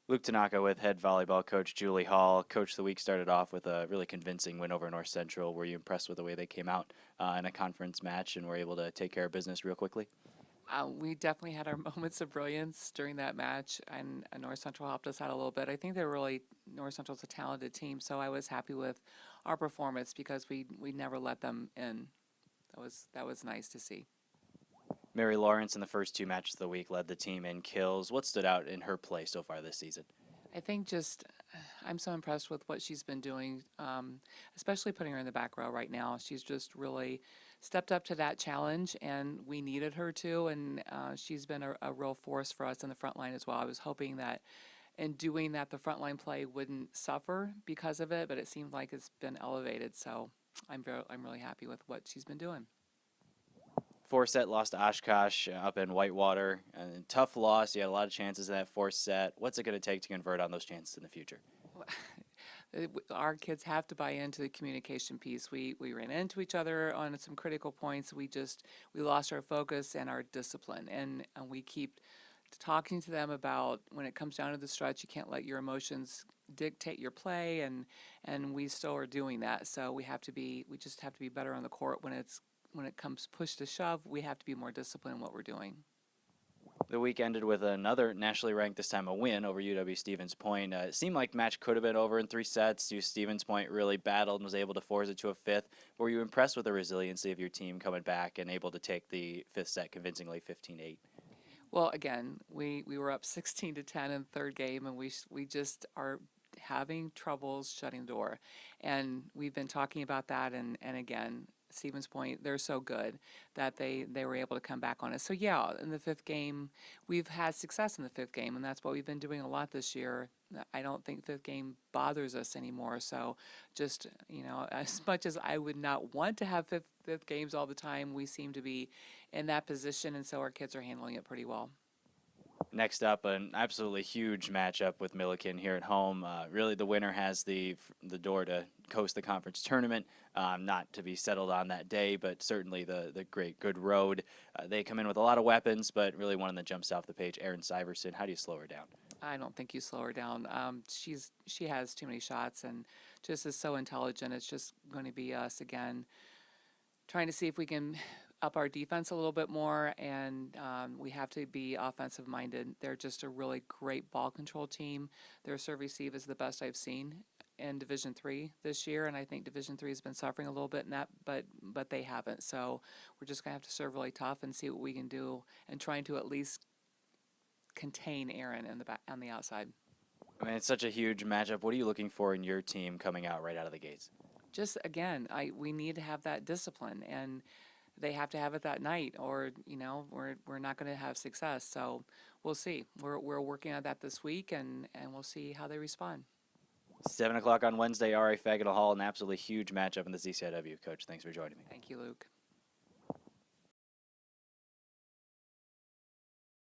Luke Tanaka with head volleyball coach Julie Hall. Coach of the week started off with a really convincing win over North Central. Were you impressed with the way they came out in a conference match and were able to take care of business real quickly? We definitely had our moments of brilliance during that match, and North Central helped us out a little bit. I think North Central's a talented team, so I was happy with our performance because we never let them in. That was nice to see. Mary Lawrence in the first two matches of the week led the team in kills. What stood out in her play so far this season? I think I'm so impressed with what she's been doing, especially putting her in the back row right now. She's just really stepped up to that challenge, and we needed her to, and she's been a real force for us in the front line as well. I was hoping that in doing that, the front line play wouldn't suffer because of it, but it seems like it's been elevated, so I'm really happy with what she's been doing. Fourth set lost to Oshkosh up in Whitewater. Tough loss. You had a lot of chances in that fourth set. What's it going to take to convert on those chances in the future? Our kids have to buy into the communication piece. We ran into each other on some critical points. We lost our focus and our discipline, and we keep talking to them about when it comes down to the stretch, you can't let your emotions dictate your play, and we still are doing that. So we just have to be better on the court when it comes push to shove. We have to be more disciplined in what we're doing. The week ended with another nationally ranked, this time a win over UW Stevens Point. It seemed like the match could have been over in 3 sets. Stevens Point really battled and was able to force it to a fifth. Were you impressed with the resiliency of your team coming back and able to take the fifth set convincingly 15-8? Well, again, we were up 16-10 in the third game, and we just are having troubles shutting the door. And we've been talking about that, and again, Stevens Point, they're so good that they were able to come back on us. So yeah, in the fifth game, we've had success in the fifth game, and that's what we've been doing a lot this year. I don't think fifth game bothers us anymore. So just, as much as I would not want to have fifth games all the time, we seem to be in that position, and so our kids are handling it pretty well. Next up, an absolutely huge matchup with Millikin here at home. Really, the winner has the door to coast the conference tournament. Not to be settled on that day, but certainly the good road. They come in with a lot of weapons, but really one that jumps off the page, Erin Syverson. How do you slow her down? I don't think you slow her down. She has too many shots and just is so intelligent. It's just going to be us again, trying to see if we can up our defense a little bit more, and we have to be offensive minded. They're just a really great ball control team. Their serve receive is the best I've seen in Division III this year, and I think Division III has been suffering a little bit in that, but they haven't. So we're just gonna have to serve really tough and see what we can do, and trying to at least contain Aaron in the back on the outside. I mean, it's such a huge matchup. What are you looking for in your team coming out right out of the gates? Just again, we need to have that discipline, and they have to have it that night, or we're not going to have success. So we'll see. We're working on that this week, and we'll see how they respond. 7 o'clock on Wednesday, RA Faggot Hall, an absolutely huge matchup in the CCIW. Coach, thanks for joining me. Thank you, Luke.